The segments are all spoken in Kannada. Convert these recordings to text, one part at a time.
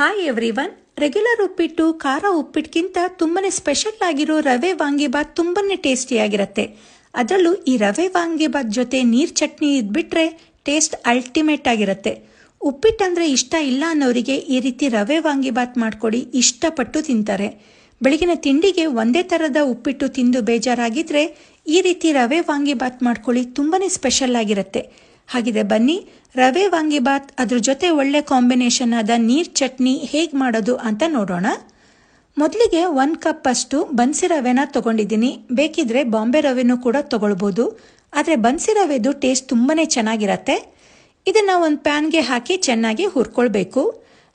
Hi everyone. ರೆಗ್ಯುಲರ್ ಉಪ್ಪಿಟ್ಟು ಖಾರ ಉಪ್ಪಿಟ್ಟಕ್ಕಿಂತ ತುಂಬಾನೇ ಸ್ಪೆಷಲ್ ಆಗಿರೋ ರವೆ ವಾಂಗಿಬಾತ್ ತುಂಬಾನೇ ಟೇಸ್ಟಿಯಾಗಿರುತ್ತೆ. ಅದರಲ್ಲೂ ಈ ರವೆ ವಾಂಗಿಬಾತ್ ಜೊತೆ ನೀರ್ ಚಟ್ನಿ ಇದ್ಬಿಟ್ರೆ ಟೇಸ್ಟ್ ಅಲ್ಟಿಮೇಟ್ ಆಗಿರುತ್ತೆ. ಉಪ್ಪಿಟ್ಟಂದ್ರೆ ಇಷ್ಟ ಇಲ್ಲ ಅನ್ನೋರಿಗೆ ಈ ರೀತಿ ರವೆ ವಾಂಗಿಬಾತ್ ಮಾಡ್ಕೊಡಿ, ಇಷ್ಟಪಟ್ಟು ತಿಂತಾರೆ. ಬೆಳಗಿನ ತಿಂಡಿಗೆ ಒಂದೇ ಥರದ ಉಪ್ಪಿಟ್ಟು ತಿಂದು ಬೇಜಾರಾಗಿದ್ರೆ ಈ ರೀತಿ ರವೆ ವಾಂಗಿಬಾತ್ ಮಾಡ್ಕೊಳ್ಳಿ, ತುಂಬಾನೇ ಸ್ಪೆಷಲ್ ಆಗಿರುತ್ತೆ. ಹಾಗಿದೆ ಬನ್ನಿ, ರವೆ ವಾಂಗಿಬಾತ್ ಅದ್ರ ಜೊತೆ ಒಳ್ಳೆ ಕಾಂಬಿನೇಷನ್ ಆದ ನೀರ್ ಚಟ್ನಿ ಹೇಗೆ ಮಾಡೋದು ಅಂತ ನೋಡೋಣ. ಮೊದಲಿಗೆ 1 ಕಪ್ ಅಷ್ಟು ಬನ್ಸಿ ರವೆನ ತಗೊಂಡಿದ್ದೀನಿ. ಬೇಕಿದ್ರೆ ಬಾಂಬೆ ರವೆನೂ ಕೂಡ ತಗೊಳ್ಬೋದು, ಆದರೆ ಬನ್ಸಿ ರವೆದು ಟೇಸ್ಟ್ ತುಂಬಾನೇ ಚೆನ್ನಾಗಿರತ್ತೆ. ಇದನ್ನ ಒಂದು ಪ್ಯಾನ್ಗೆ ಹಾಕಿ ಚೆನ್ನಾಗಿ ಹುರ್ಕೊಳ್ಬೇಕು.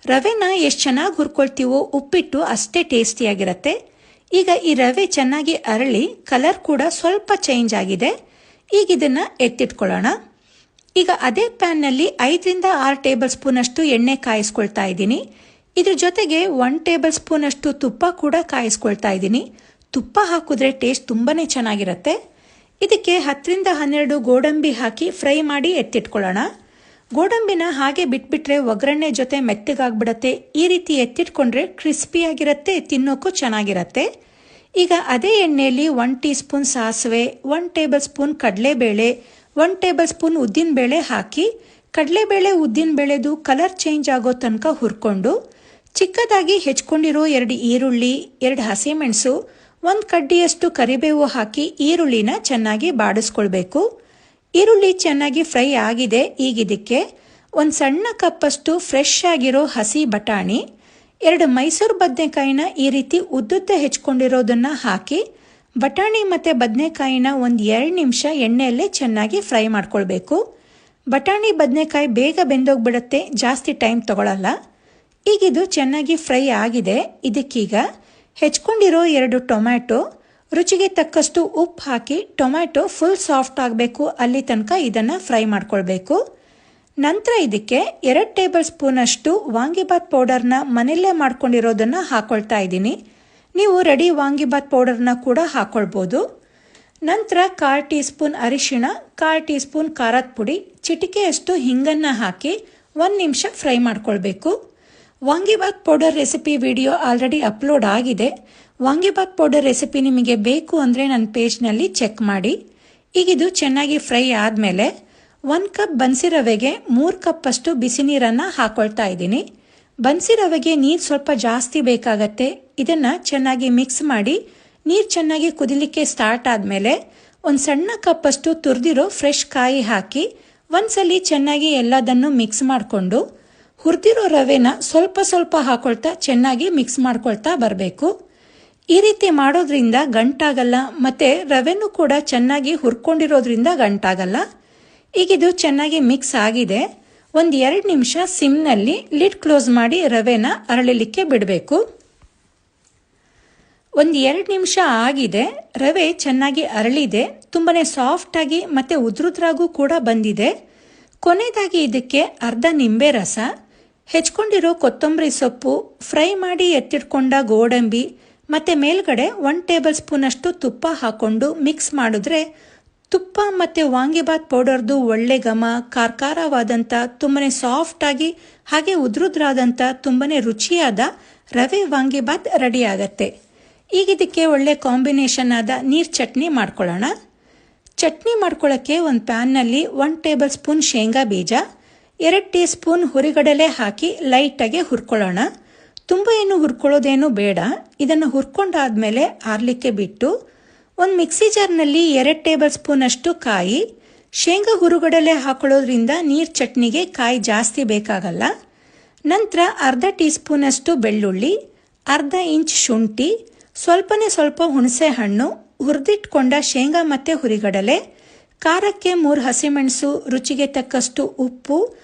ರವೆನ ಎಷ್ಟು ಚೆನ್ನಾಗಿ ಹುರ್ಕೊಳ್ತೀವೋ ಉಪ್ಪಿಟ್ಟು ಅಷ್ಟೇ ಟೇಸ್ಟಿಯಾಗಿರತ್ತೆ. ಈಗ ಈ ರವೆ ಚೆನ್ನಾಗಿ ಅರಳಿ ಕಲರ್ ಕೂಡ ಸ್ವಲ್ಪ ಚೇಂಜ್ ಆಗಿದೆ. ಈಗ ಇದನ್ನ ಎತ್ತಿಟ್ಕೊಳ್ಳೋಣ. ಈಗ ಅದೇ ಪ್ಯಾನ್ನಲ್ಲಿ 5 ರಿಂದ 6 ಟೇಬಲ್ ಸ್ಪೂನ್ ಅಷ್ಟು ಎಣ್ಣೆ ಕಾಯಿಸ್ಕೊಳ್ತಾ ಇದ್ದೀನಿ. ಇದ್ರ ಜೊತೆಗೆ 1 ಟೇಬಲ್ ಸ್ಪೂನ್ ಅಷ್ಟು ತುಪ್ಪ ಕೂಡ ಕಾಯಿಸ್ಕೊಳ್ತಾ ಇದ್ದೀನಿ. ತುಪ್ಪ ಹಾಕಿದ್ರೆ ಟೇಸ್ಟ್ ತುಂಬಾನೇ ಚೆನ್ನಾಗಿರುತ್ತೆ. ಇದಕ್ಕೆ 10 ರಿಂದ 12 ಗೋಡಂಬಿ ಹಾಕಿ ಫ್ರೈ ಮಾಡಿ ಎತ್ತಿಟ್ಕೊಳ್ಳೋಣ. ಗೋಡಂಬಿನ ಹಾಗೆ ಬಿಟ್ಬಿಟ್ರೆ ಒಗ್ಗರಣೆ ಜೊತೆ ಮೆತ್ತಗಾಗ್ಬಿಡತ್ತೆ. ಈ ರೀತಿ ಎತ್ತಿಟ್ಕೊಂಡ್ರೆ ಕ್ರಿಸ್ಪಿಯಾಗಿರುತ್ತೆ, ತಿನ್ನೋಕ್ಕೂ ಚೆನ್ನಾಗಿರತ್ತೆ. ಈಗ ಅದೇ ಎಣ್ಣೆಯಲ್ಲಿ 1 ಟೀ ಸ್ಪೂನ್ ಸಾಸಿವೆ, 1 ಟೇಬಲ್ ಸ್ಪೂನ್ ಕಡಲೆಬೇಳೆ, 1 ಟೇಬಲ್ ಸ್ಪೂನ್ ಉದ್ದಿನಬೇಳೆ ಹಾಕಿ ಕಡಲೆಬೇಳೆ ಉದ್ದಿನಬೇಳೆದು ಕಲರ್ ಚೇಂಜ್ ಆಗೋ ತನಕ ಹುರ್ಕೊಂಡು ಚಿಕ್ಕದಾಗಿ ಹೆಚ್ಕೊಂಡಿರೋ 2 ಈರುಳ್ಳಿ, 2 ಹಸಿಮೆಣಸು, 1 ಕಡ್ಡಿಯಷ್ಟು ಕರಿಬೇವು ಹಾಕಿ ಈರುಳ್ಳಿನ ಚೆನ್ನಾಗಿ ಬಾಡಿಸ್ಕೊಳ್ಬೇಕು. ಈರುಳ್ಳಿ ಚೆನ್ನಾಗಿ ಫ್ರೈ ಆಗಿದೆ. ಈಗ ಇದಕ್ಕೆ 1 ಸಣ್ಣ ಕಪ್ಪಷ್ಟು ಫ್ರೆಶ್ ಆಗಿರೋ ಹಸಿ ಬಟಾಣಿ, 2 ಮೈಸೂರು ಬದನೆಕಾಯಿನ ಈ ರೀತಿ ಉದ್ದುದ್ದ ಹೆಚ್ಕೊಂಡಿರೋದನ್ನ ಹಾಕಿ ಬಟಾಣಿ ಮತ್ತು ಬದನೆಕಾಯಿನ 1-2 ನಿಮಿಷ ಎಣ್ಣೆಯಲ್ಲೇ ಚೆನ್ನಾಗಿ ಫ್ರೈ ಮಾಡ್ಕೊಳ್ಬೇಕು. ಬಟಾಣಿ ಬದನೆಕಾಯಿ ಬೇಗ ಬೆಂದೋಗ್ಬಿಡತ್ತೆ, ಜಾಸ್ತಿ ಟೈಮ್ ತಗೊಳ್ಳಲ್ಲ. ಈಗಿದು ಚೆನ್ನಾಗಿ ಫ್ರೈ ಆಗಿದೆ. ಇದಕ್ಕೀಗ ಹೆಚ್ಕೊಂಡಿರೋ 2 ಟೊಮ್ಯಾಟೊ, ರುಚಿಗೆ ತಕ್ಕಷ್ಟು ಉಪ್ಪು ಹಾಕಿ ಟೊಮ್ಯಾಟೊ ಫುಲ್ ಸಾಫ್ಟ್ ಆಗಬೇಕು, ಅಲ್ಲಿ ತನಕ ಇದನ್ನು ಫ್ರೈ ಮಾಡ್ಕೊಳ್ಬೇಕು. ನಂತರ ಇದಕ್ಕೆ 2 ಟೇಬಲ್ ಸ್ಪೂನ್ ಅಷ್ಟು ವಾಂಗಿಬಾತ್ ಪೌಡರ್ನ ಮನೆಯಲ್ಲೇ ಮಾಡ್ಕೊಂಡಿರೋದನ್ನು ಹಾಕೊಳ್ತಾ ಇದ್ದೀನಿ. ನೀವು ರೆಡಿ ವಾಂಗಿಬಾತ್ ಪೌಡರ್ನ ಕೂಡ ಹಾಕೊಳ್ಬೋದು. ನಂತರ 1/4 ಟೀ ಸ್ಪೂನ್ ಅರಿಶಿಣ, 1/4 ಟೀ ಸ್ಪೂನ್ ಖಾರದ ಪುಡಿ, ಚಿಟಿಕೆಯಷ್ಟು ಹಿಂಗನ್ನು ಹಾಕಿ 1 ನಿಮಿಷ ಫ್ರೈ ಮಾಡ್ಕೊಳ್ಬೇಕು. Vangibath powder recipe video already upload ಆಗಿದೆ. ವಾಂಗಿಬಾತ್ ಪೌಡರ್ ರೆಸಿಪಿ ನಿಮಗೆ ಬೇಕು ಅಂದರೆ ನನ್ನ ಪೇಜ್ನಲ್ಲಿ ಚೆಕ್ ಮಾಡಿ. ಈಗಿದು ಚೆನ್ನಾಗಿ ಫ್ರೈ ಆದಮೇಲೆ 1 ಕಪ್ ಬನ್ಸಿ ರವೆಗೆ 3 ಕಪ್ ಅಷ್ಟು ಬಿಸಿ ನೀರನ್ನು ಹಾಕೊಳ್ತಾ ಇದ್ದೀನಿ. ಬನ್ಸಿ ರವೆಗೆ ನೀರು ಸ್ವಲ್ಪ ಜಾಸ್ತಿ ಬೇಕಾಗತ್ತೆ. ಇದನ್ನು ಚೆನ್ನಾಗಿ ಮಿಕ್ಸ್ ಮಾಡಿ ನೀರು ಚೆನ್ನಾಗಿ ಕುದಿಲಿಕ್ಕೆ ಸ್ಟಾರ್ಟ್ ಆದಮೇಲೆ 1 ಸಣ್ಣ ಕಪ್ ಅಷ್ಟು ತುರಿದಿರೋ ಫ್ರೆಶ್ ಕಾಯಿ ಹಾಕಿ ಒಂದ್ಸಲಿ ಚೆನ್ನಾಗಿ ಎಲ್ಲದನ್ನು ಮಿಕ್ಸ್ ಮಾಡಿಕೊಂಡು ಹುರಿದಿರೋ ರವೆನ ಸ್ವಲ್ಪ ಸ್ವಲ್ಪ ಹಾಕೊಳ್ತಾ ಚೆನ್ನಾಗಿ ಮಿಕ್ಸ್ ಮಾಡ್ಕೊಳ್ತಾ ಬರಬೇಕು. ಈ ರೀತಿ ಮಾಡೋದ್ರಿಂದ ಗಂಟಾಗಲ್ಲ, ಮತ್ತು ರವೆನೂ ಕೂಡ ಚೆನ್ನಾಗಿ ಹುರ್ಕೊಂಡಿರೋದ್ರಿಂದ ಗಂಟಾಗಲ್ಲ. ಈಗಿದು ಚೆನ್ನಾಗಿ ಮಿಕ್ಸ್ ಆಗಿದೆ. 1-2 ನಿಮಿಷ ಸಿಮ್ನಲ್ಲಿ ಲಿಡ್ ಕ್ಲೋಸ್ ಮಾಡಿ ರವೆನ ಅರಳಲಿಕ್ಕೆ ಬಿಡಬೇಕು. 1-2 ನಿಮಿಷ ಆಗಿದೆ. ರವೆ ಚೆನ್ನಾಗಿ ಅರಳಿದೆ, ತುಂಬಾನೇ ಸಾಫ್ಟಾಗಿ ಮತ್ತು ಉದ್ರುದ್ರಾಗೂ ಕೂಡ ಬಂದಿದೆ. ಕೊನೆಯದಾಗಿ ಇದಕ್ಕೆ ಅರ್ಧ ನಿಂಬೆ ರಸ, ಹೆಚ್ಕೊಂಡಿರೋ ಕೊತ್ತಂಬರಿ ಸೊಪ್ಪು, ಫ್ರೈ ಮಾಡಿ ಎತ್ತಿಟ್ಕೊಂಡ ಗೋಡಂಬಿ ಮತ್ತು ಮೇಲ್ಗಡೆ 1 ಟೇಬಲ್ ಸ್ಪೂನ್ ಅಷ್ಟು ತುಪ್ಪ ಹಾಕ್ಕೊಂಡು ಮಿಕ್ಸ್ ಮಾಡಿದ್ರೆ ತುಪ್ಪ ಮತ್ತು ವಾಂಗಿಬಾತ್ ಪೌಡರ್ದು ಒಳ್ಳೆ ಘಮ, ಖಾರವಾದಂಥ ತುಂಬನೇ ಸಾಫ್ಟಾಗಿ ಹಾಗೆ ಉದ್ರುದ್ರಾದಂಥ ತುಂಬನೇ ರುಚಿಯಾದ ರವೆ ವಾಂಗಿಬಾತ್ ರೆಡಿ ಆಗತ್ತೆ. ಈಗ ಇದಕ್ಕೆ ಒಳ್ಳೆ ಕಾಂಬಿನೇಷನ್ ಆದ ನೀರ್ ಚಟ್ನಿ ಮಾಡ್ಕೊಳ್ಳೋಣ. ಚಟ್ನಿ ಮಾಡ್ಕೊಳ್ಳೋಕ್ಕೆ ಒಂದು ಪ್ಯಾನ್ನಲ್ಲಿ 1 ಟೇಬಲ್ ಸ್ಪೂನ್ ಶೇಂಗಾ ಬೀಜ, 2 ಟೀ ಸ್ಪೂನ್ ಹುರಿಗಡಲೆ ಹಾಕಿ ಲೈಟಾಗಿ ಹುರ್ಕೊಳ್ಳೋಣ. ತುಂಬ ಏನು ಹುರ್ಕೊಳ್ಳೋದೇನು ಬೇಡ. ಇದನ್ನು ಹುರ್ಕೊಂಡಾದ್ಮೇಲೆ ಆರ್ಲಿಕ್ಕೆ ಬಿಟ್ಟು ಒಂದು ಮಿಕ್ಸಿ ಜಾರ್ನಲ್ಲಿ 2 ಟೇಬಲ್ ಸ್ಪೂನ್ ಅಷ್ಟು ಕಾಯಿ, ಶೇಂಗಾ ಹುರುಗಡಲೆ ಹಾಕೊಳ್ಳೋದ್ರಿಂದ ನೀರ್ ಚಟ್ನಿಗೆ ಕಾಯಿ ಜಾಸ್ತಿ ಬೇಕಾಗಲ್ಲ. ನಂತರ ಅರ್ಧ ಟೀ ಸ್ಪೂನ್ ಅಷ್ಟು ಬೆಳ್ಳುಳ್ಳಿ, ಅರ್ಧ ಇಂಚ್ ಶುಂಠಿ, ಸ್ವಲ್ಪ ಹುಣಸೆ ಹಣ್ಣು, ಹುರಿದಿಟ್ಕೊಂಡ ಶೇಂಗಾ ಮತ್ತು ಹುರಿಗಡಲೆ, ಖಾರಕ್ಕೆ 3 ಹಸಿಮೆಣಸು, ರುಚಿಗೆ ತಕ್ಕಷ್ಟು ಉಪ್ಪು,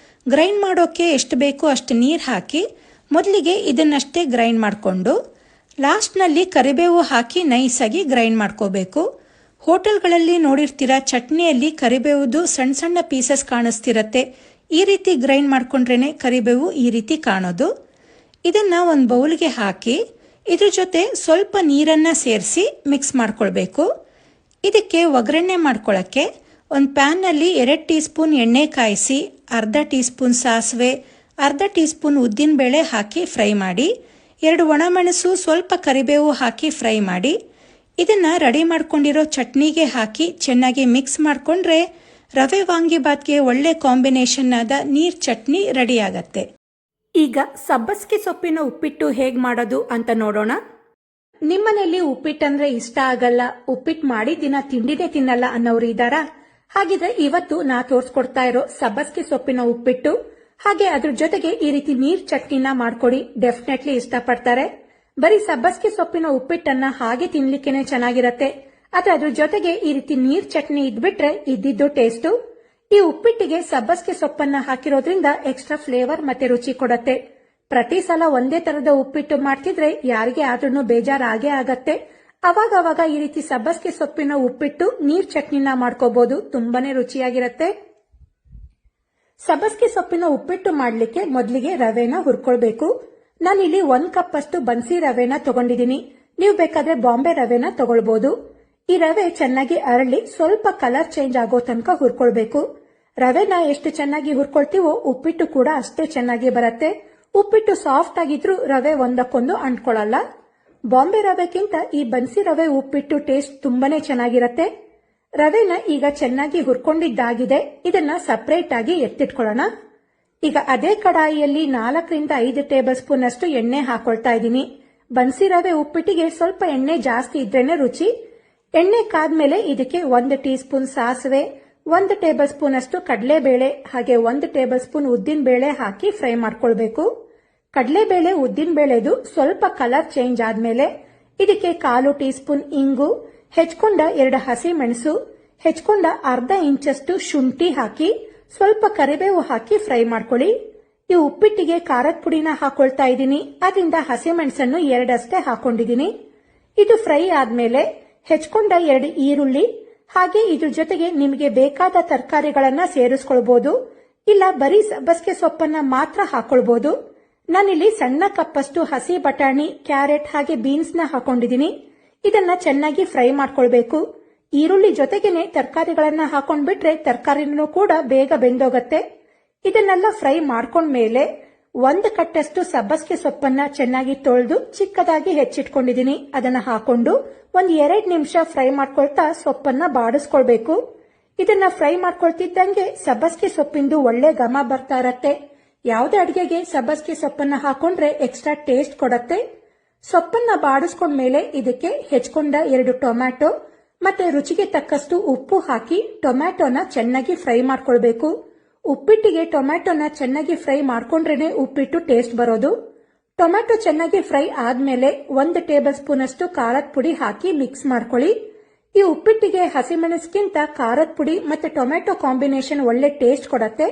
ಗ್ರೈಂಡ್ ಮಾಡೋಕ್ಕೆ ಎಷ್ಟು ಬೇಕೋ ಅಷ್ಟು ನೀರು ಹಾಕಿ ಮೊದಲಿಗೆ ಇದನ್ನಷ್ಟೇ ಗ್ರೈಂಡ್ ಮಾಡಿಕೊಂಡು ಲಾಸ್ಟ್ನಲ್ಲಿ ಕರಿಬೇವು ಹಾಕಿ ನೈಸಾಗಿ ಗ್ರೈಂಡ್ ಮಾಡ್ಕೋಬೇಕು. ಹೋಟೆಲ್ಗಳಲ್ಲಿ ನೋಡಿರ್ತೀರ, ಚಟ್ನಿಯಲ್ಲಿ ಕರಿಬೇವುದು ಸಣ್ಣ ಸಣ್ಣ ಪೀಸಸ್ ಕಾಣಿಸ್ತಿರತ್ತೆ. ಈ ರೀತಿ ಗ್ರೈಂಡ್ ಮಾಡ್ಕೊಂಡ್ರೇನೆ ಕರಿಬೇವು ಈ ರೀತಿ ಕಾಣೋದು. ಇದನ್ನು ಒಂದು ಬೌಲ್ಗೆ ಹಾಕಿ ಇದ್ರ ಜೊತೆ ಸ್ವಲ್ಪ ನೀರನ್ನು ಸೇರಿಸಿ ಮಿಕ್ಸ್ ಮಾಡ್ಕೊಳ್ಬೇಕು. ಇದಕ್ಕೆ ಒಗ್ಗರಣೆ ಮಾಡ್ಕೊಳ್ಳೋಕ್ಕೆ ಒಂದು ಪ್ಯಾನ್ನಲ್ಲಿ 2 ಟೀ ಸ್ಪೂನ್ ಎಣ್ಣೆ ಕಾಯಿಸಿ, ಅರ್ಧ ಟೀ ಸ್ಪೂನ್ ಸಾಸಿವೆ, ಅರ್ಧ ಟೀ ಸ್ಪೂನ್ ಉದ್ದಿನಬೇಳೆ ಹಾಕಿ ಫ್ರೈ ಮಾಡಿ, 2 ಒಣಮೆಣಸು, ಸ್ವಲ್ಪ ಕರಿಬೇವು ಹಾಕಿ ಫ್ರೈ ಮಾಡಿ. ಇದನ್ನ ರೆಡಿ ಮಾಡ್ಕೊಂಡಿರೋ ಚಟ್ನಿಗೆ ಹಾಕಿ ಚೆನ್ನಾಗಿ ಮಿಕ್ಸ್ ಮಾಡಿಕೊಂಡ್ರೆ ರವೆ ವಾಂಗಿಬಾತ್ಗೆ ಒಳ್ಳೆ ಕಾಂಬಿನೇಷನ್ ಆದ ನೀರ್ ಚಟ್ನಿ ರೆಡಿ ಆಗತ್ತೆ. ಈಗ ಸಬ್ಬಸ್ಗೆ ಸೊಪ್ಪಿನ ಉಪ್ಪಿಟ್ಟು ಹೇಗ್ ಮಾಡೋದು ಅಂತ ನೋಡೋಣ. ನಿಮ್ಮನೇಲಿ ಉಪ್ಪಿಟ್ಟಂದ್ರೆ ಇಷ್ಟ ಆಗಲ್ಲ, ಉಪ್ಪಿಟ್ಟು ಮಾಡಿ ದಿನ ತಿಂಡಿನೇ ತಿನ್ನಲ್ಲ ಅನ್ನೋರು ಇದ್ದಾರಾ? ಹಾಗಿದ್ರೆ ಇವತ್ತು ನಾ ತೋರ್ಸ್ಕೊಡ್ತಾ ಇರೋ ಸಬ್ಬಸ್ಗೆ ಸೊಪ್ಪಿನ ಉಪ್ಪಿಟ್ಟು ಹಾಗೆ ಅದ್ರ ಜೊತೆಗೆ ಈ ರೀತಿ ನೀರ್ ಚಟ್ನಿನ ಮಾಡ್ಕೊಡಿ, ಡೆಫಿನೆಟ್ಲಿ ಇಷ್ಟಪಡ್ತಾರೆ. ಬರೀ ಸಬ್ಬಸ್ಗೆ ಸೊಪ್ಪಿನ ಉಪ್ಪಿಟ್ಟನ್ನ ಹಾಗೆ ತಿನ್ಲಿಕ್ಕೆನೆ ಚೆನ್ನಾಗಿರತ್ತೆ, ಆದ್ರೆ ಅದ್ರ ಜೊತೆಗೆ ಈ ರೀತಿ ನೀರ್ ಚಟ್ನಿ ಇದ್ಬಿಟ್ರೆ ಇದ್ದಿದ್ದು ಟೇಸ್ಟು. ಈ ಉಪ್ಪಿಟ್ಟಿಗೆ ಸಬ್ಬಸ್ಗೆ ಸೊಪ್ಪನ್ನ ಹಾಕಿರೋದ್ರಿಂದ ಎಕ್ಸ್ಟ್ರಾ ಫ್ಲೇವರ್ ಮತ್ತೆ ರುಚಿ ಕೊಡತ್ತೆ. ಪ್ರತಿ ಸಲ ಒಂದೇ ತರದ ಉಪ್ಪಿಟ್ಟು ಮಾಡ್ತಿದ್ರೆ ಯಾರಿಗೆ ಆದ್ರೂ ಬೇಜಾರಾಗೇ ಆಗತ್ತೆ. ಅವಾಗ ಈ ರೀತಿ ಸಬ್ಬಸ್ಗೆ ಸೊಪ್ಪಿನ ಉಪ್ಪಿಟ್ಟು ನೀರ್ ಚಟ್ನಿನ ಮಾಡ್ಕೋಬಹುದು, ತುಂಬಾನೇ ರುಚಿಯಾಗಿರತ್ತೆ. ಸಬ್ಬಸ್ಗೆ ಸೊಪ್ಪಿನ ಉಪ್ಪಿಟ್ಟು ಮಾಡ್ಲಿಕ್ಕೆ ಮೊದಲಿಗೆ ರವೆನ ಹುರ್ಕೊಳ್ಬೇಕು. ನಾನಿಲ್ಲಿ 1 ಕಪ್ ಅಷ್ಟು ಬನ್ಸಿ ರವೆನ ತಗೊಂಡಿದ್ದೀನಿ, ನೀವು ಬೇಕಾದ್ರೆ ಬಾಂಬೆ ರವೆನ ತಗೊಳ್ಬಹುದು. ಈ ರವೆ ಚೆನ್ನಾಗಿ ಅರಳಿ ಸ್ವಲ್ಪ ಕಲರ್ ಚೇಂಜ್ ಆಗೋ ತನಕ ಹುರ್ಕೊಳ್ಬೇಕು. ರವೆನ ಎಷ್ಟು ಚೆನ್ನಾಗಿ ಹುರ್ಕೊಳ್ತೀವೋ ಉಪ್ಪಿಟ್ಟು ಕೂಡ ಅಷ್ಟೇ ಚೆನ್ನಾಗಿ ಬರುತ್ತೆ. ಉಪ್ಪಿಟ್ಟು ಸಾಫ್ಟ್ ಆಗಿದ್ರು ರವೆ ಒಂದಕ್ಕೊಂದು ಅಂಟ್ಕೊಳ್ಳಲ್ಲ. ಬಾಂಬೆ ರವೆಗಿಂತ ಈ ಬನ್ಸಿ ರವೆ ಉಪ್ಪಿಟ್ಟು ಟೇಸ್ಟ್ ತುಂಬಾನೇ ಚೆನ್ನಾಗಿರತ್ತೆ. ರವೆನ ಈಗ ಚೆನ್ನಾಗಿ ಹುರ್ಕೊಂಡಿದ್ದಾಗಿದೆ, ಇದನ್ನ ಸಪರೇಟ್ ಆಗಿ ಎತ್ತಿಟ್ಕೊಳ್ಳೋಣ. ಈಗ ಅದೇ ಕಡಾಯಿಯಲ್ಲಿ 4ರಿಂದ 5 ಟೇಬಲ್ ಸ್ಪೂನ್ ಅಷ್ಟು ಎಣ್ಣೆ ಹಾಕೊಳ್ತಾ ಇದ್ದೀನಿ. ಬನ್ಸಿ ರವೆ ಉಪ್ಪಿಟ್ಟಿಗೆ ಸ್ವಲ್ಪ ಎಣ್ಣೆ ಜಾಸ್ತಿ ಇದ್ರೇನೆ ರುಚಿ. ಎಣ್ಣೆ ಕಾದ್ಮೇಲೆ ಇದಕ್ಕೆ 1 ಟೀ ಸ್ಪೂನ್ ಸಾಸಿವೆ, 1 ಟೇಬಲ್ ಸ್ಪೂನ್ ಅಷ್ಟು ಕಡಲೆಬೇಳೆ ಹಾಗೆ 1 ಟೇಬಲ್ ಸ್ಪೂನ್ ಉದ್ದಿನ ಬೇಳೆ ಹಾಕಿ ಫ್ರೈ ಮಾಡ್ಕೊಳ್ಬೇಕು. ಕಡಲೆಬೇಳೆ ಉದ್ದಿನ ಬೇಳೆದು ಸ್ವಲ್ಪ ಕಲರ್ ಚೇಂಜ್ ಆದ್ಮೇಲೆ ಇದಕ್ಕೆ 1/4 ಟೀ ಸ್ಪೂನ್ ಇಂಗು, ಹೆಚ್ಕೊಂಡ 2 ಹಸಿ ಮೆಣಸು, ಹೆಚ್ಕೊಂಡ ಅರ್ಧ ಇಂಚಷ್ಟು ಶುಂಠಿ ಹಾಕಿ ಸ್ವಲ್ಪ ಕರಿಬೇವು ಹಾಕಿ ಫ್ರೈ ಮಾಡ್ಕೊಳ್ಳಿ. ಈ ಉಪ್ಪಿಟ್ಟಿಗೆ ಖಾರದ ಪುಡಿನ ಹಾಕೊಳ್ತಾ ಇದ್ದೀನಿ, ಅದರಿಂದ ಹಸಿ ಮೆಣಸನ್ನು 2 ಅಷ್ಟೇ ಹಾಕೊಂಡಿದ್ದೀನಿ. ಇದು ಫ್ರೈ ಆದ್ಮೇಲೆ ಹೆಚ್ಕೊಂಡ 2 ಈರುಳ್ಳಿ ಹಾಗೆ ಇದ್ರ ಜೊತೆಗೆ ನಿಮಗೆ ಬೇಕಾದ ತರಕಾರಿಗಳನ್ನ ಸೇರಿಸ್ಕೊಳ್ಬಹುದು, ಇಲ್ಲ ಬರೀ ಸಬ್ಬಸ್ಗೆ ಸೊಪ್ಪನ್ನ ಮಾತ್ರ ಹಾಕೊಳ್ಬಹುದು. ನಾನಿಲ್ಲಿ ಸಣ್ಣ ಕಪ್ಪಷ್ಟು ಹಸಿ ಬಟಾಣಿ, ಕ್ಯಾರೆಟ್ ಹಾಗೆ ಬೀನ್ಸ್ ನ ಹಾಕೊಂಡಿದ್ದೀನಿ. ಇದನ್ನ ಚೆನ್ನಾಗಿ ಫ್ರೈ ಮಾಡ್ಕೊಳ್ಬೇಕು. ಈರುಳ್ಳಿ ಜೊತೆಗೇನೆ ತರಕಾರಿಗಳನ್ನ ಹಾಕೊಂಡ್ಬಿಟ್ರೆ ತರಕಾರಿನೂ ಕೂಡ ಬೇಗ ಬೆಂದೋಗತ್ತೆ. ಇದನ್ನೆಲ್ಲ ಫ್ರೈ ಮಾಡ್ಕೊಂಡ್ಮೇಲೆ 1 ಕಟ್ಟಷ್ಟು ಸಬ್ಬಸ್ಗೆ ಸೊಪ್ಪನ್ನ ಚೆನ್ನಾಗಿ ತೊಳೆದು ಚಿಕ್ಕದಾಗಿ ಹೆಚ್ಚಿಟ್ಕೊಂಡಿದ್ದೀನಿ. ಅದನ್ನ ಹಾಕೊಂಡು 1-2 ನಿಮಿಷ ಫ್ರೈ ಮಾಡ್ಕೊಳ್ತಾ ಸೊಪ್ಪನ್ನ ಬಾಡಿಸ್ಕೊಳ್ಬೇಕು. ಇದನ್ನ ಫ್ರೈ ಮಾಡ್ಕೊಳ್ತಿದ್ದಂಗೆ ಸಬ್ಬಸ್ಗೆ ಸೊಪ್ಪಿಂದು ಒಳ್ಳೆ ಘಮ ಬರ್ತಾ ಇರತ್ತೆ. ಯಾವುದೇ ಅಡಿಗೆಗೆ ಸಬ್ಬಸ್ಗೆ ಸೊಪ್ಪನ್ನ ಹಾಕೊಂಡ್ರೆ ಎಕ್ಸ್ಟ್ರಾ ಟೇಸ್ಟ್ ಕೊಡತ್ತೆ. ಸೊಪ್ಪನ್ನ ಬಾಡಿಸ್ಕೊಂಡ್ಮೇಲೆ ಇದಕ್ಕೆ ಹೆಚ್ಕೊಂಡ 2 ಟೊಮ್ಯಾಟೊ ಮತ್ತೆ ರುಚಿಗೆ ತಕ್ಕಷ್ಟು ಉಪ್ಪು ಹಾಕಿ ಟೊಮ್ಯಾಟೊನ ಚೆನ್ನಾಗಿ ಫ್ರೈ ಮಾಡ್ಕೊಳ್ಬೇಕು. ಉಪ್ಪಿಟ್ಟಿಗೆ ಟೊಮ್ಯಾಟೊನ ಚೆನ್ನಾಗಿ ಫ್ರೈ ಮಾಡ್ಕೊಂಡ್ರೇನೆ ಉಪ್ಪಿಟ್ಟು ಟೇಸ್ಟ್ ಬರೋದು. ಟೊಮ್ಯಾಟೊ ಚೆನ್ನಾಗಿ ಫ್ರೈ ಆದ್ಮೇಲೆ 1 ಟೇಬಲ್ ಸ್ಪೂನ್ ಅಷ್ಟು ಖಾರದ ಪುಡಿ ಹಾಕಿ ಮಿಕ್ಸ್ ಮಾಡ್ಕೊಳ್ಳಿ. ಈ ಉಪ್ಪಿಟ್ಟಿಗೆ ಹಸಿಮೆಣಸ್ಗಿಂತ ಖಾರದ ಪುಡಿ ಮತ್ತೆ ಟೊಮ್ಯಾಟೊ ಕಾಂಬಿನೇಷನ್ ಒಳ್ಳೆ ಟೇಸ್ಟ್ ಕೊಡತ್ತೆ.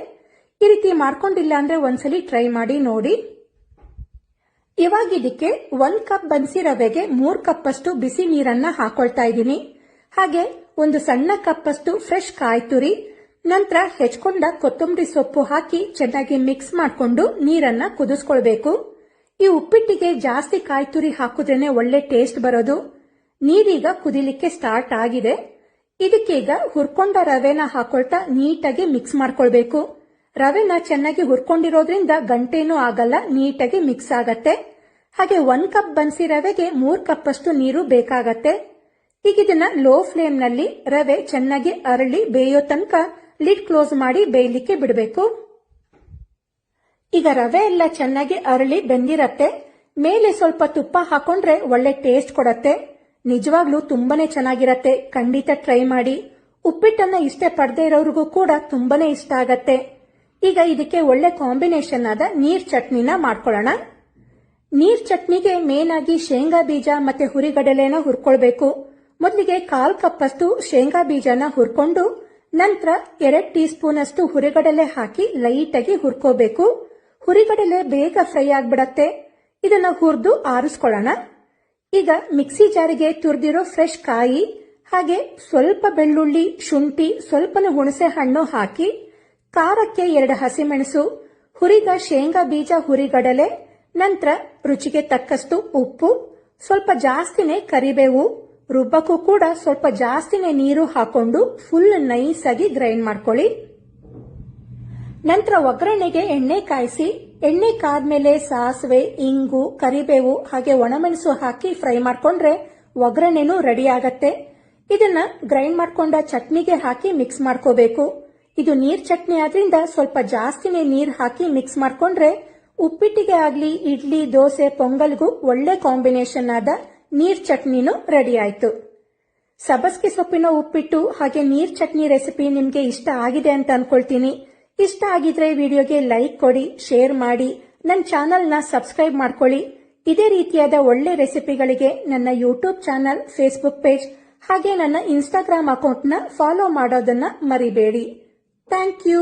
ಈ ರೀತಿ ಮಾಡ್ಕೊಂಡಿಲ್ಲ ಅಂದ್ರೆ ಒಂದ್ಸಲಿ ಟ್ರೈ ಮಾಡಿ ನೋಡಿ. ಇವಾಗ ಇದಕ್ಕೆ 1 ಕಪ್ ಬನ್ಸಿ ರವೆಗೆ 3 ಕಪ್ ಅಷ್ಟು ಬಿಸಿ ನೀರನ್ನ ಹಾಕೊಳ್ತಾ ಇದ್ದೀನಿ. ಹಾಗೆ 1 ಸಣ್ಣ ಕಪ್ ಅಷ್ಟು ಫ್ರೆಶ್ ಕಾಯಿ ತುರಿ, ನಂತರ ಹೆಚ್ಕೊಂಡ ಕೊತ್ತಂಬರಿ ಸೊಪ್ಪು ಹಾಕಿ ಚೆನ್ನಾಗಿ ಮಿಕ್ಸ್ ಮಾಡಿಕೊಂಡು ನೀರನ್ನ ಕುದಿಸ್ಕೊಳ್ಬೇಕು. ಈ ಉಪ್ಪಿಟ್ಟಿಗೆ ಜಾಸ್ತಿ ಕಾಯಿ ತುರಿ ಹಾಕಿದ್ರೇನೆ ಒಳ್ಳೆ ಟೇಸ್ಟ್ ಬರೋದು. ನೀರೀಗ ಕುದಿಲಿಕ್ಕೆ ಸ್ಟಾರ್ಟ್ ಆಗಿದೆ. ಇದಕ್ಕೀಗ ಹುರ್ಕೊಂಡ ರವೆನ ಹಾಕೊಳ್ತಾ ನೀಟಾಗಿ ಮಿಕ್ಸ್ ಮಾಡ್ಕೊಳ್ಬೇಕು. ರವೆನ ಚೆನ್ನಾಗಿ ಹುರ್ಕೊಂಡಿರೋದ್ರಿಂದ ಗಂಟೇನೂ ಆಗಲ್ಲ, ನೀಟಾಗಿ ಮಿಕ್ಸ್ ಆಗತ್ತೆ. ಹಾಗೆ 1 ಕಪ್ ಬನ್ಸಿ ರವೆಗೆ 3 ಕಪ್ ಅಷ್ಟು ನೀರು ಬೇಕಾಗತ್ತೆ. ಈಗ ಇದನ್ನ ಲೋ ಫ್ಲೇಮ್ ನಲ್ಲಿ ರವೆ ಚೆನ್ನಾಗಿ ಅರಳಿ ಬೇಯೋ ತನಕ ಲಿಡ್ ಕ್ಲೋಸ್ ಮಾಡಿ ಬೇಯಲಿಕ್ಕೆ ಬಿಡಬೇಕು. ಈಗ ರವೆ ಎಲ್ಲ ಚೆನ್ನಾಗಿ ಅರಳಿ ಬೆಂದಿರತ್ತೆ. ಮೇಲೆ ಸ್ವಲ್ಪ ತುಪ್ಪ ಹಾಕೊಂಡ್ರೆ ಒಳ್ಳೆ ಟೇಸ್ಟ್ ಕೊಡತ್ತೆ. ನಿಜವಾಗ್ಲೂ ತುಂಬಾನೇ ಚೆನ್ನಾಗಿರತ್ತೆ, ಖಂಡಿತ ಟ್ರೈ ಮಾಡಿ. ಉಪ್ಪಿಟ್ಟನ್ನ ಇಷ್ಟ ಪಡದೇ ಇರೋರಿಗೂ ಕೂಡ ತುಂಬಾನೇ ಇಷ್ಟ ಆಗತ್ತೆ. ಈಗ ಇದಕ್ಕೆ ಒಳ್ಳೆ ಕಾಂಬಿನೇಷನ್ ಆದ ನೀರ್ ಚಟ್ನಿನ ಮಾಡ್ಕೊಳ್ಳೋಣ. ನೀರ್ ಚಟ್ನಿಗೆ ಮೇನ್ ಆಗಿ ಶೇಂಗಾ ಬೀಜ ಮತ್ತೆ ಹುರಿಗಡಲೆನ ಹುರ್ಕೊಳ್ಬೇಕು. ಮೊದಲಿಗೆ 1/4 ಕಪ್ ಅಷ್ಟು ಶೇಂಗಾ ಬೀಜನ ಹುರ್ಕೊಂಡು ನಂತರ 2 ಟೀ ಸ್ಪೂನ್ ಅಷ್ಟು ಹುರಿಗಡಲೆ ಹಾಕಿ ಲೈಟ್ ಆಗಿ ಹುರ್ಕೋಬೇಕು. ಹುರಿಗಡಲೆ ಬೇಗ ಫ್ರೈ ಆಗ್ಬಿಡತ್ತೆ. ಇದನ್ನ ಹುರಿದು ಆರಿಸ್ಕೊಳ್ಳೋಣ. ಈಗ ಮಿಕ್ಸಿ ಜಾರಿಗೆ ತುರಿದಿರೋ ಫ್ರೆಶ್ ಕಾಯಿ ಹಾಗೆ ಸ್ವಲ್ಪ ಬೆಳ್ಳುಳ್ಳಿ, ಶುಂಠಿ, ಸ್ವಲ್ಪನ ಹುಣಸೆ ಹಣ್ಣು ಹಾಕಿ ಖಾರಕ್ಕೆ 2 ಹಸಿಮೆಣಸು, ಹುರಿದ ಶೇಂಗಾ ಬೀಜ, ಹುರಿಗಡಲೆ, ನಂತರ ರುಚಿಗೆ ತಕ್ಕಷ್ಟು ಉಪ್ಪು, ಸ್ವಲ್ಪ ಜಾಸ್ತಿನೇ ಕರಿಬೇವು, ರುಬ್ಬಕ್ಕೂ ಕೂಡ ಸ್ವಲ್ಪ ಜಾಸ್ತಿನೇ ನೀರು ಹಾಕೊಂಡು ಫುಲ್ ನೈಸ್ ಆಗಿ ಗ್ರೈಂಡ್ ಮಾಡ್ಕೊಳ್ಳಿ. ನಂತರ ಒಗ್ಗರಣೆಗೆ ಎಣ್ಣೆ ಕಾಯಿಸಿ ಎಣ್ಣೆ ಕಾದ್ಮೇಲೆ ಸಾಸಿವೆ, ಇಂಗು, ಕರಿಬೇವು ಹಾಗೆ ಒಣಮೆಣಸು ಹಾಕಿ ಫ್ರೈ ಮಾಡ್ಕೊಂಡ್ರೆ ಒಗ್ಗರಣೆನೂ ರೆಡಿ ಆಗತ್ತೆ. ಇದನ್ನ ಗ್ರೈಂಡ್ ಮಾಡ್ಕೊಂಡ ಚಟ್ನಿಗೆ ಹಾಕಿ ಮಿಕ್ಸ್ ಮಾಡ್ಕೋಬೇಕು. ಇದು ನೀರ್ ಚಟ್ನಿ ಆದ್ರಿಂದ ಸ್ವಲ್ಪ ಜಾಸ್ತಿನೇ ನೀರ್ ಹಾಕಿ ಮಿಕ್ಸ್ ಮಾಡ್ಕೊಂಡ್ರೆ ಉಪ್ಪಿಟ್ಟಿಗೆ ಆಗ್ಲಿ, ಇಡ್ಲಿ, ದೋಸೆ, ಪೊಂಗಲ್ಗೂ ಒಳ್ಳೆ ಕಾಂಬಿನೇಷನ್ ಆದ ನೀರ್ ಚಟ್ನಿನೂ ರೆಡಿ ಆಯ್ತು. ಸಬ್ಬಸಿಗೆ ಸೊಪ್ಪಿನ ಉಪ್ಪಿಟ್ಟು ಹಾಗೆ ನೀರ್ ಚಟ್ನಿ ರೆಸಿಪಿ ನಿಮ್ಗೆ ಇಷ್ಟ ಆಗಿದೆ ಅಂತ ಅನ್ಕೊಳ್ತೀನಿ. ಇಷ್ಟ ಆಗಿದ್ರೆ ವಿಡಿಯೋಗೆ ಲೈಕ್ ಕೊಡಿ, ಶೇರ್ ಮಾಡಿ, ನನ್ನ ಚಾನೆಲ್ನ ಸಬ್ಸ್ಕ್ರೈಬ್ ಮಾಡ್ಕೊಳ್ಳಿ. ಇದೇ ರೀತಿಯಾದ ಒಳ್ಳೆ ರೆಸಿಪಿಗಳಿಗೆ ನನ್ನ ಯೂಟ್ಯೂಬ್ ಚಾನೆಲ್, ಫೇಸ್ಬುಕ್ ಪೇಜ್ ಹಾಗೆ ನನ್ನ ಇನ್ಸ್ಟಾಗ್ರಾಮ್ ಅಕೌಂಟ್ನ ಫಾಲೋ ಮಾಡೋದನ್ನ ಮರಿಬೇಡಿ. Thank you.